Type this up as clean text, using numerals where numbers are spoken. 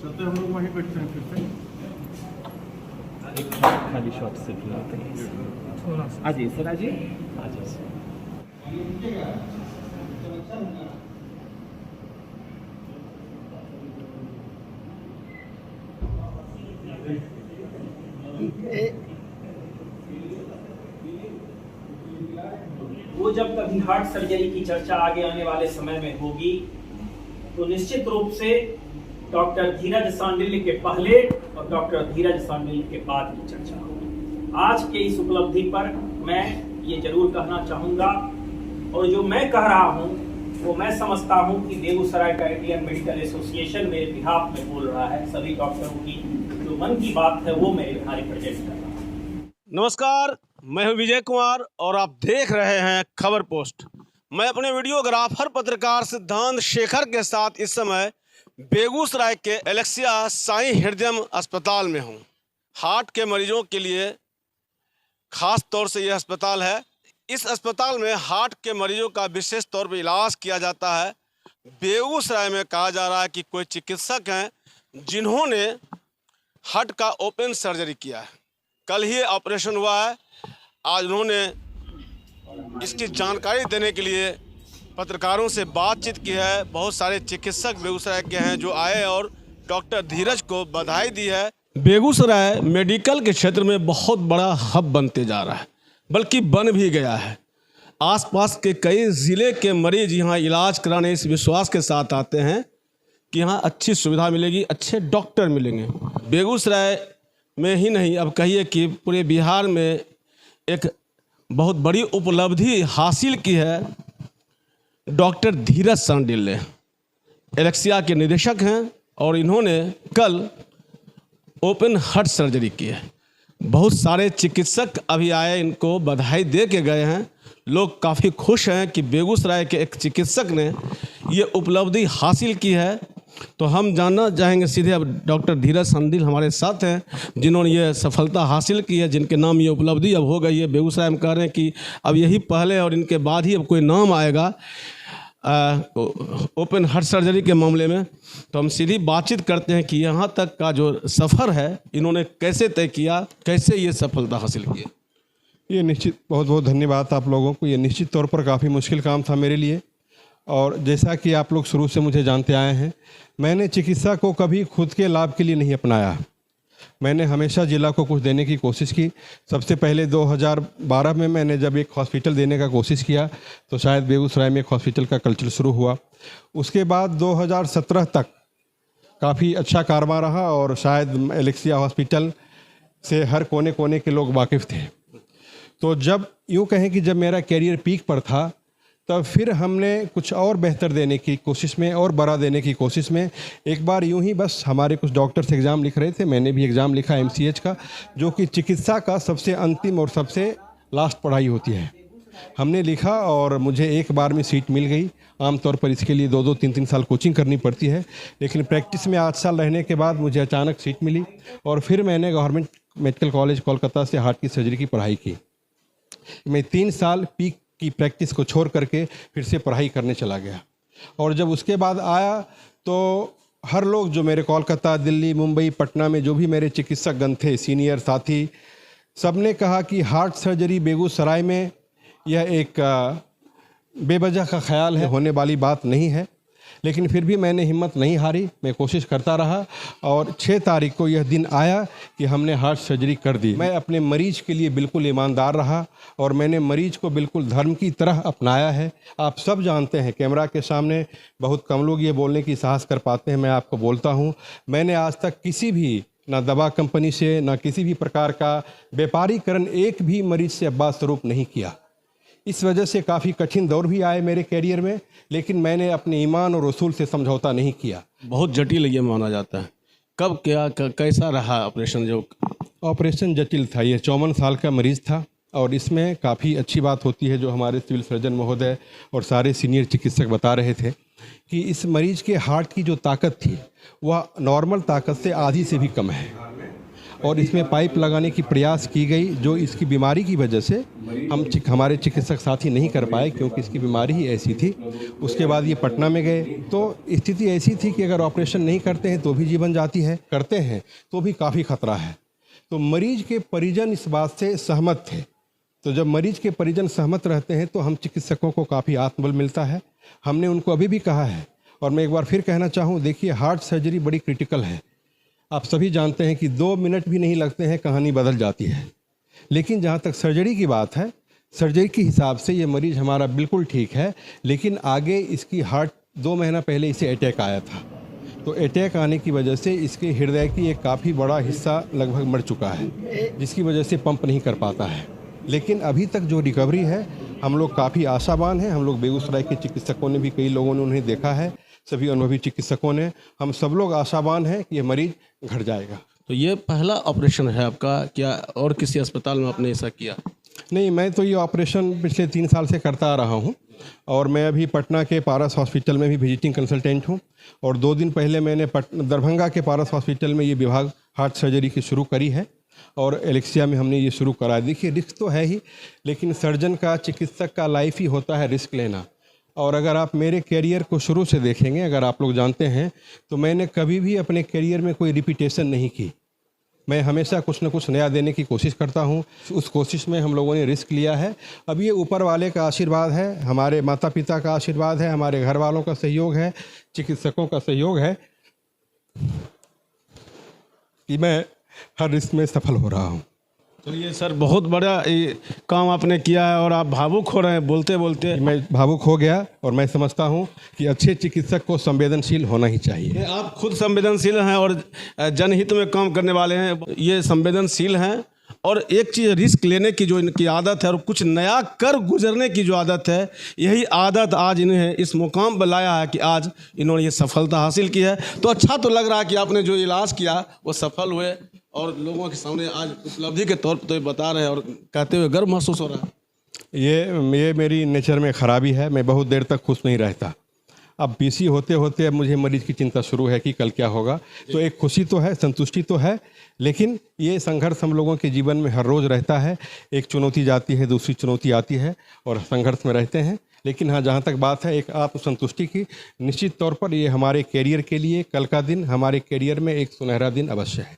चलते हम लोग वहीं बैठते हैं फिर से। खाली शॉट से भी आते हैं। आ जाइए सर, आ जाइए, आ जाइए सर। वो जब कभी हार्ट सर्जरी की चर्चा आगे आने वाले समय में होगी तो निश्चित रूप से डॉक्टर धीरज सांडिल्य के पहले और डॉक्टर धीरज सांडिल्य के बाद की चर्चा होगी। आज के इस उपलब्धि पर मैं ये जरूर कहना चाहूंगा, और जो मैं कह रहा हूं वो मैं समझता हूं कि बेगूसराय का इंडियन मेडिकल एसोसिएशन मेरे बिहाफ में बोल रहा है। सभी डॉक्टरों की जो मन की बात है वो मेरे यहाँ रिप्रेजेंट कर रहा है। नमस्कार, मैं हूं विजय कुमार और आप देख रहे हैं खबर पोस्ट। मैं अपने वीडियोग्राफर पत्रकार सिद्धांत शेखर के साथ इस समय बेगूसराय के एलेक्सिया साई हृदय अस्पताल में हूं। हार्ट के मरीजों के लिए खास तौर से यह अस्पताल है। इस अस्पताल में हार्ट के मरीजों का विशेष तौर पर इलाज किया जाता है। बेगूसराय में कहा जा रहा है कि कोई चिकित्सक हैं जिन्होंने हार्ट का ओपन सर्जरी किया है। कल ही ऑपरेशन हुआ है। आज उन्होंने इसकी जानकारी देने के लिए पत्रकारों से बातचीत की है। बहुत सारे चिकित्सक बेगूसराय के हैं जो आए और डॉक्टर धीरज को बधाई दी है। बेगूसराय मेडिकल के क्षेत्र में बहुत बड़ा हब बनते जा रहा है, बल्कि बन भी गया है। आसपास के कई ज़िले के मरीज यहाँ इलाज कराने इस विश्वास के साथ आते हैं कि यहाँ अच्छी सुविधा मिलेगी, अच्छे डॉक्टर मिलेंगे। बेगूसराय में ही नहीं, अब कहिए कि पूरे बिहार में एक बहुत बड़ी उपलब्धि हासिल की है डॉक्टर धीरज सांडिल्य। एलेक्सिया के निदेशक हैं और इन्होंने कल ओपन हार्ट सर्जरी की है। बहुत सारे चिकित्सक अभी आए, इनको बधाई दे के गए हैं। लोग काफ़ी खुश हैं कि बेगूसराय के एक चिकित्सक ने ये उपलब्धि हासिल की है। तो हम जानना चाहेंगे सीधे, अब डॉक्टर धीरज सांडिल्य हमारे साथ हैं जिन्होंने ये सफलता हासिल की है, जिनके नाम ये उपलब्धि अब हो गई है। बेगूसराय में कह रहे हैं कि अब यही पहले और इनके बाद ही अब कोई नाम आएगा ओपन हार्ट सर्जरी के मामले में। तो हम सीधी बातचीत करते हैं कि यहाँ तक का जो सफ़र है इन्होंने कैसे तय किया, कैसे ये सफलता हासिल की। ये निश्चित बहुत बहुत धन्यवाद आप लोगों को। ये निश्चित तौर पर काफ़ी मुश्किल काम था मेरे लिए, और जैसा कि आप लोग शुरू से मुझे जानते आए हैं, मैंने चिकित्सा को कभी खुद के लाभ के लिए नहीं अपनाया। मैंने हमेशा ज़िला को कुछ देने की कोशिश की। सबसे पहले 2012 में मैंने जब एक हॉस्पिटल देने का कोशिश किया तो शायद बेगूसराय में एक हॉस्पिटल का कल्चर शुरू हुआ। उसके बाद 2017 तक काफ़ी अच्छा कारोबार रहा और शायद एलेक्सिया हॉस्पिटल से हर कोने कोने के लोग वाकिफ़ थे। तो जब यूँ कहें कि जब मेरा कैरियर पीक पर था, तब फिर हमने कुछ और बेहतर देने की कोशिश में और बड़ा देने की कोशिश में एक बार यूं ही बस हमारे कुछ डॉक्टर्स एग्ज़ाम लिख रहे थे, मैंने भी एग्ज़ाम लिखा MCH का, जो कि चिकित्सा का सबसे अंतिम और सबसे लास्ट पढ़ाई होती है। हमने लिखा और मुझे एक बार में सीट मिल गई। आमतौर पर इसके लिए 2-2, 3-3 साल कोचिंग करनी पड़ती है, लेकिन प्रैक्टिस में 8 साल रहने के बाद मुझे अचानक सीट मिली और फिर मैंने गवर्नमेंट मेडिकल कॉलेज कोलकाता से हार्ट की सर्जरी की पढ़ाई की। मैं 3 साल पीक की प्रैक्टिस को छोड़ करके फिर से पढ़ाई करने चला गया। और जब उसके बाद आया तो हर लोग जो मेरे कोलकाता, दिल्ली, मुंबई, पटना में जो भी मेरे चिकित्सकगण थे, सीनियर साथी, सब ने कहा कि हार्ट सर्जरी बेगूसराय में यह एक बेवजह का ख्याल है, होने वाली बात नहीं है। लेकिन फिर भी मैंने हिम्मत नहीं हारी, मैं कोशिश करता रहा और 6 तारीख को यह दिन आया कि हमने हार्ट सर्जरी कर दी। मैं अपने मरीज के लिए बिल्कुल ईमानदार रहा और मैंने मरीज को बिल्कुल धर्म की तरह अपनाया है। आप सब जानते हैं, कैमरा के सामने बहुत कम लोग ये बोलने की साहस कर पाते हैं, मैं आपको बोलता हूँ, मैंने आज तक किसी भी ना दवा कंपनी से ना किसी भी प्रकार का व्यापारीकरण एक भी मरीज से बादस्वरूप नहीं किया। इस वजह से काफ़ी कठिन दौर भी आए मेरे कैरियर में, लेकिन मैंने अपने ईमान और रसूल से समझौता नहीं किया। बहुत जटिल ये माना जाता है। कब क्या कैसा रहा ऑपरेशन? जो ऑपरेशन जटिल था, ये 54 साल का मरीज़ था और इसमें काफ़ी अच्छी बात होती है जो हमारे सिविल सर्जन महोदय और सारे सीनियर चिकित्सक बता रहे थे कि इस मरीज़ के हार्ट की जो ताकत थी वह नॉर्मल ताकत से आधी से भी कम है। और इसमें पाइप लगाने की प्रयास की गई, जो इसकी बीमारी की वजह से हमारे चिकित्सक साथी नहीं कर पाए, क्योंकि इसकी बीमारी ही ऐसी थी। उसके बाद ये पटना में गए तो स्थिति ऐसी थी कि अगर ऑपरेशन नहीं करते हैं तो भी जीवन जाती है, करते हैं तो भी काफ़ी खतरा है। तो मरीज के परिजन इस बात से सहमत थे। तो जब मरीज के परिजन सहमत रहते हैं तो हम चिकित्सकों को काफ़ी आत्मबल मिलता है। हमने उनको अभी भी कहा है, और मैं एक बार फिर कहना चाहूँ, देखिए हार्ट सर्जरी बड़ी क्रिटिकल है। आप सभी जानते हैं कि 2 मिनट भी नहीं लगते हैं, कहानी बदल जाती है। लेकिन जहाँ तक सर्जरी की बात है, सर्जरी के हिसाब से ये मरीज हमारा बिल्कुल ठीक है, लेकिन आगे इसकी हार्ट 2 महीना पहले इसे अटैक आया था। तो अटैक आने की वजह से इसके हृदय की एक काफ़ी बड़ा हिस्सा लगभग मर चुका है, जिसकी वजह से पंप नहीं कर पाता है। लेकिन अभी तक जो रिकवरी है, हम लोग काफ़ी आशावान हैं। हम लोग बेगूसराय के चिकित्सकों ने भी, कई लोगों ने उन्हें देखा है, सभी अनुभवी चिकित्सकों ने, हम सब लोग आशावान हैं कि ये मरीज घट जाएगा। तो ये पहला ऑपरेशन है आपका, क्या और किसी अस्पताल में आपने ऐसा किया? नहीं, मैं तो ये ऑपरेशन पिछले 3 साल से करता आ रहा हूँ, और मैं अभी पटना के पारस हॉस्पिटल में भी विजिटिंग कंसल्टेंट हूँ। और 2 दिन पहले मैंने दरभंगा के पारस हॉस्पिटल में ये विभाग हार्ट सर्जरी की शुरू करी है, और एलेक्सिया में हमने ये शुरू करा। देखिए रिस्क तो है ही, लेकिन सर्जन का, चिकित्सक का लाइफ ही होता है रिस्क लेना। और अगर आप मेरे करियर को शुरू से देखेंगे, अगर आप लोग जानते हैं, तो मैंने कभी भी अपने करियर में कोई रिपीटेशन नहीं की। मैं हमेशा कुछ न कुछ नया देने की कोशिश करता हूँ। उस कोशिश में हम लोगों ने रिस्क लिया है। अब ये ऊपर वाले का आशीर्वाद है, हमारे माता पिता का आशीर्वाद है, हमारे घर वालों का सहयोग है, चिकित्सकों का सहयोग है कि मैं हर रिस्क में सफल हो रहा हूँ। चलिए सर, बहुत बड़ा ये काम आपने किया है, और आप भावुक हो रहे हैं बोलते बोलते। मैं भावुक हो गया, और मैं समझता हूँ कि अच्छे चिकित्सक को संवेदनशील होना ही चाहिए। आप खुद संवेदनशील हैं और जनहित में काम करने वाले हैं, ये संवेदनशील हैं। और एक चीज़, रिस्क लेने की जो इनकी आदत है और कुछ नया कर गुजरने की जो आदत है, यही आदत आज इन्हें इस मुकाम पर लाया है कि आज इन्होंने ये सफलता हासिल की है। तो अच्छा तो लग रहा है कि आपने जो इलाज किया वो सफल हुए, और लोगों के सामने आज उपलब्धि के तौर पर तो ये बता रहे हैं और कहते हुए गर्व महसूस हो रहा है। ये मेरी नेचर में ख़राबी है, मैं बहुत देर तक खुश नहीं रहता। अब पीसी होते होते अब मुझे मरीज की चिंता शुरू है कि कल क्या होगा। तो एक खुशी तो है, संतुष्टि तो है, लेकिन ये संघर्ष हम लोगों के जीवन में हर रोज़ रहता है। एक चुनौती जाती है, दूसरी चुनौती आती है, और संघर्ष में रहते हैं। लेकिन हाँ, जहाँ तक बात है एक आत्मसंतुष्टि की, निश्चित तौर पर ये हमारे कैरियर के लिए कल का दिन हमारे कैरियर में एक सुनहरा दिन अवश्य है।